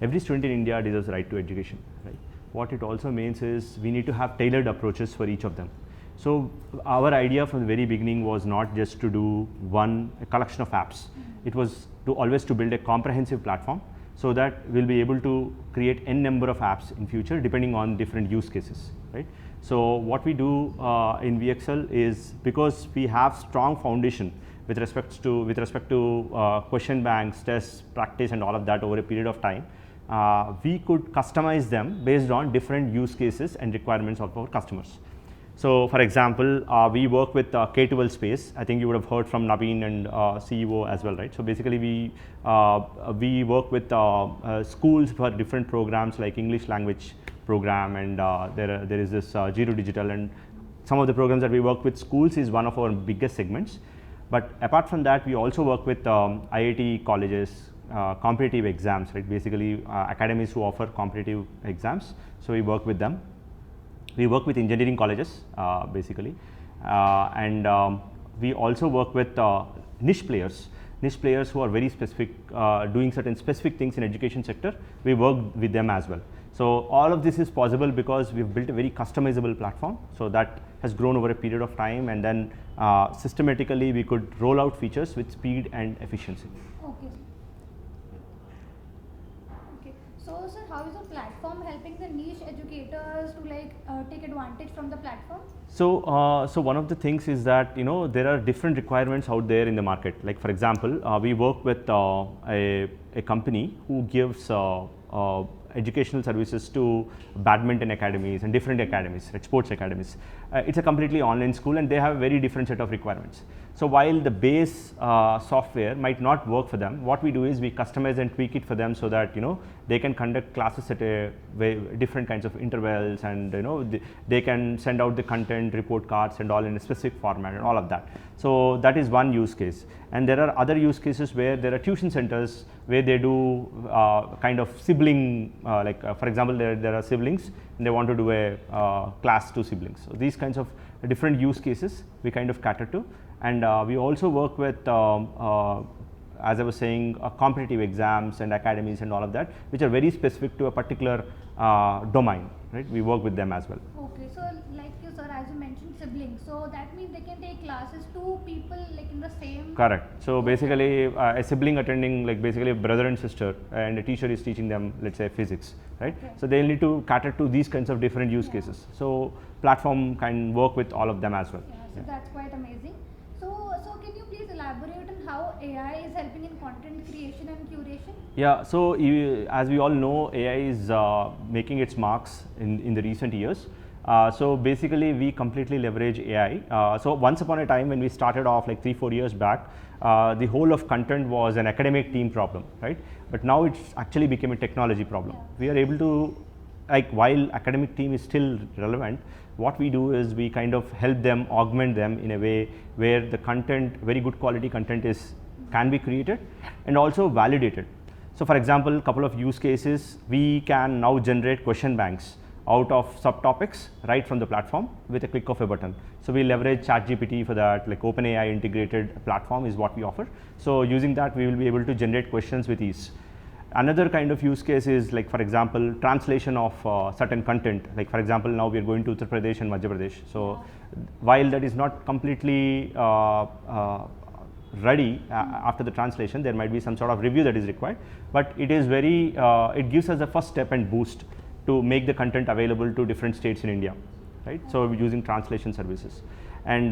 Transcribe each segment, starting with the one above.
Every student in India deserves the right to education, right? What it also means is we need to have tailored approaches for each of them. So our idea from the very beginning was not just to do a collection of apps. It was to always to build a comprehensive platform so that we'll be able to create n number of apps in future depending on different use cases, right? So what we do in WeXL is, because we have strong foundation with respect to question banks, tests, practice and all of that over a period of time, we could customize them based on different use cases and requirements of our customers. So for example, we work with K12 space. I think you would have heard from Naveen and CEO as well, right? So basically we work with schools for different programs like English language program, and there is this Zero Digital, and some of the programs that we work with schools is one of our biggest segments. But apart from that, we also work with IIT colleges, competitive exams, right? Basically academies who offer competitive exams. So we work with them. We work with engineering colleges basically, and we also work with niche players who are very specific, doing certain specific things in education sector. We work with them as well. So all of this is possible because we've built a very customizable platform, so that has grown over a period of time, and then systematically we could roll out features with speed and efficiency. Okay. So sir, how is the platform helping the niche educators to take advantage from the platform? So, so one of the things is that there are different requirements out there in the market. Like for example, we work with a company who gives educational services to badminton academies and different academies, like sports academies. It's a completely online school, and they have a very different set of requirements. So while the base software might not work for them, what we do is we customize and tweak it for them so that they can conduct classes at different kinds of intervals, and they can send out the content, report cards and all in a specific format and all of that. So that is one use case. And there are other use cases where there are tuition centers where they do kind of sibling, for example, there are siblings and they want to do a class to siblings. So these kinds of different use cases we kind of cater to. And we also work with, as I was saying, competitive exams and academies and all of that, which are very specific to a particular domain, right? We work with them as well. Okay, so like you sir, as you mentioned siblings, so that means they can take classes to people like in the same. Correct. So basically a sibling attending, like basically a brother and sister, and a teacher is teaching them, let's say, physics, right? Okay. So they'll need to cater to these kinds of different use cases. So platform can work with all of them as well. Yeah, so that's quite amazing. So can you please elaborate on how AI is helping in content creation and curation? Yeah, so as we all know, AI is making its marks in the recent years. So basically we completely leverage AI. So once upon a time when we started off like 3-4 years back, the whole of content was an academic team problem, right? But now it's actually became a technology problem. Yeah. We are able to, like, while academic team is still relevant, what we do is we kind of help them, augment them in a way where the content, very good quality content can be created and also validated. So for example, a couple of use cases, we can now generate question banks out of subtopics right from the platform with a click of a button. So we leverage ChatGPT for that, like OpenAI integrated platform is what we offer. So using that, we will be able to generate questions with ease. Another kind of use case is, like for example, translation of certain content. Like for example, now we are going to Uttar Pradesh and Madhya Pradesh. So while that is not completely ready after the translation, there might be some sort of review that is required, but it is very, it gives us a first step and boost to make the content available to different states in India, right? So we're using translation services, and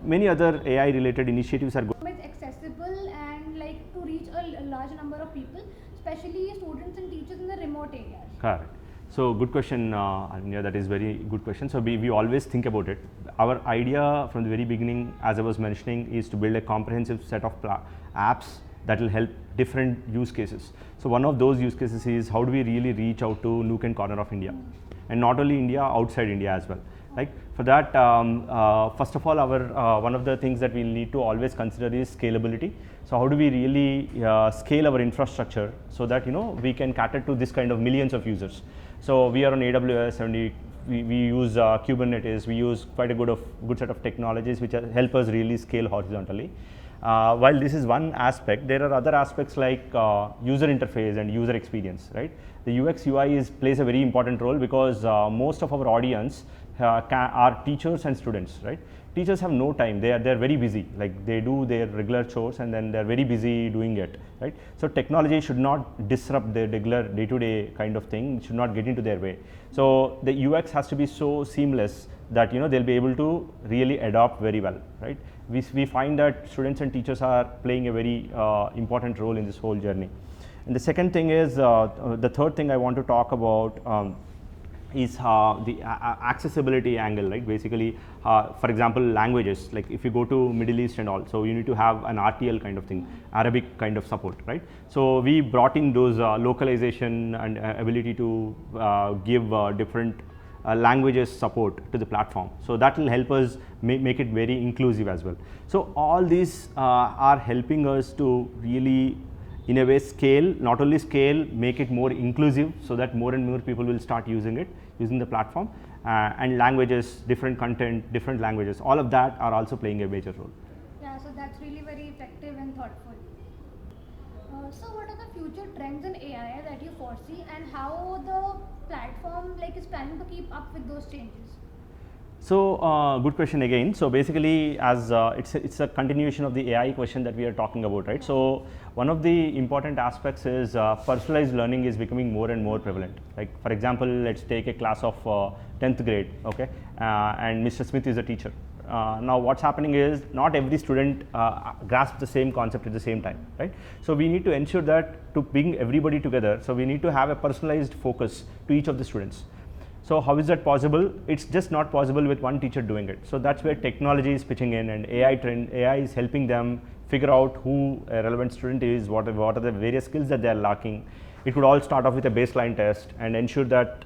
many other AI related initiatives are going. It's accessible and like to reach a large number of people, especially students and teachers in the remote areas. Correct. So good question, Anya, that is very good question. So we always think about it. Our idea from the very beginning, as I was mentioning, is to build a comprehensive set of apps that will help different use cases. So one of those use cases is how do we really reach out to nook and corner of India, and not only India, outside India as well. Like for that, first of all, our one of the things that we need to always consider is scalability. So how do we really scale our infrastructure so that we can cater to this kind of millions of users. So we are on AWS, and we use Kubernetes. We use quite a good set of technologies which help us really scale horizontally. While this is one aspect, there are other aspects like user interface and user experience, right? The UX UI plays a very important role because most of our audience are teachers and students, right? Teachers have no time. They're very busy. Like they do their regular chores and then they're very busy doing it, right? So technology should not disrupt their regular day-to-day kind of thing. It should not get into their way. So the UX has to be so seamless that they'll be able to really adopt very well, right? We find that students and teachers are playing a very important role in this whole journey. And the second thing is, the third thing I want to talk about is the accessibility angle, right? Basically, for example, languages, like if you go to Middle East and all, so you need to have an RTL kind of thing, Arabic kind of support, right? So we brought in those localization and ability to give different languages support to the platform. So that will help us make it very inclusive as well. So all these are helping us to really, in a way, scale, not only scale, make it more inclusive so that more and more people will start using it, using the platform, and languages, different content, different languages, all of that are also playing a major role. Yeah, so that's really very effective and thoughtful. So what are the future trends in AI that you foresee, and how the platform is planning to keep up with those changes? So good question again. So basically, as it's a continuation of the AI question that we are talking about, right? So one of the important aspects is personalized learning is becoming more and more prevalent. Like for example, let's take a class of 10th grade, okay, and Mr. Smith is a teacher. Now what's happening is not every student grasps the same concept at the same time, right? So we need to ensure that to bring everybody together, so we need to have a personalized focus to each of the students. So how is that possible? It's just not possible with one teacher doing it. So that's where technology is pitching in, and AI is helping them figure out who a relevant student is, what are the various skills that they are lacking. It could all start off with a baseline test and ensure that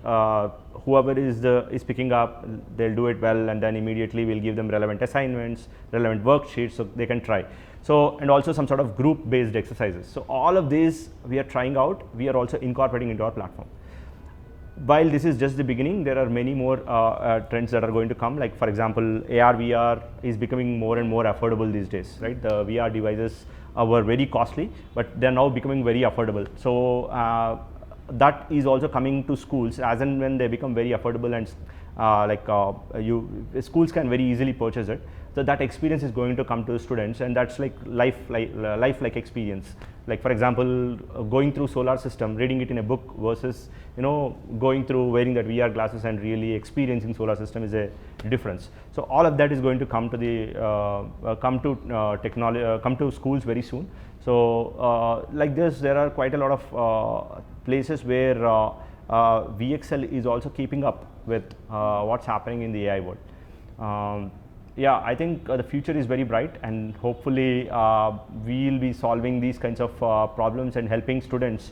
whoever is picking up, they'll do it well, and then immediately we'll give them relevant assignments, relevant worksheets so they can try. So, and also some sort of group-based exercises. So all of these we are trying out, we are also incorporating into our platform. While this is just the beginning, there are many more trends that are going to come. Like for example, AR, VR is becoming more and more affordable these days, right? The VR devices were very costly, but they're now becoming very affordable. So that is also coming to schools as and when they become very affordable, and schools can very easily purchase it. So that experience is going to come to students, and that's like life-like experience. Like for example, going through solar system, reading it in a book versus going through wearing that VR glasses and really experiencing solar system is a difference. So all of that is going to come to the come to schools very soon. So like this, there are quite a lot of places where WeXL is also keeping up with what's happening in the AI world. Yeah, I think the future is very bright, and hopefully we'll be solving these kinds of problems and helping students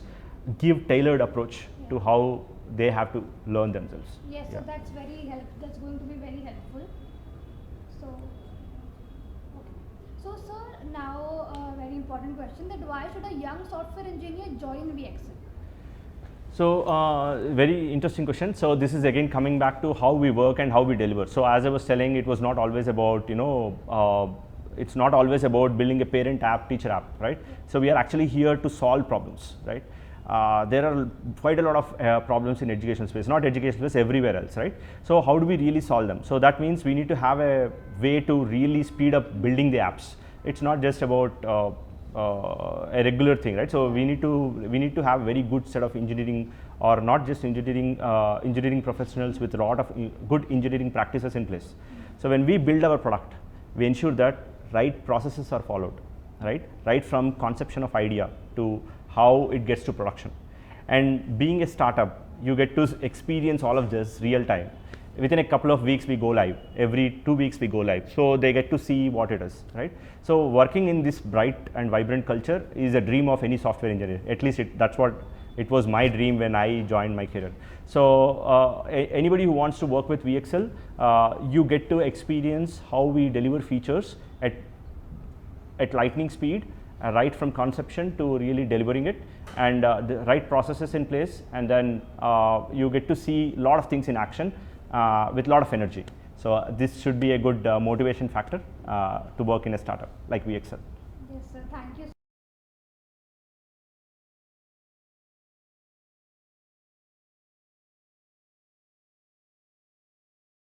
give tailored approach to how they have to learn themselves. Yes, yeah. So that's that's going to be very helpful. So, okay. So sir, now a very important question, that why should a young software engineer join WeXL? So very interesting question. So this is again coming back to how we work and how we deliver. So as I was telling, it was not always about it's not always about building a parent app, teacher app, right? So we are actually here to solve problems, right? There are quite a lot of problems in education space, not education space, everywhere else, right? So how do we really solve them? So that means we need to have a way to really speed up building the apps. It's not just about a regular thing, right? So we need to have a very good set of engineering, or not just engineering professionals with a lot of good engineering practices in place. So when we build our product, we ensure that right processes are followed, right from conception of idea to how it gets to production. And being a startup, you get to experience all of this real time. Within a couple of weeks we go live, every 2 weeks we go live, so they get to see what it is, right? So working in this bright and vibrant culture is a dream of any software engineer. At least that's what it was my dream when I joined my career. So anybody who wants to work with WeXL, you get to experience how we deliver features at lightning speed, right from conception to really delivering it, and the right processes in place, and then you get to see a lot of things in action with a lot of energy. So this should be a good motivation factor to work in a startup like WeXL. Yes, sir. Thank you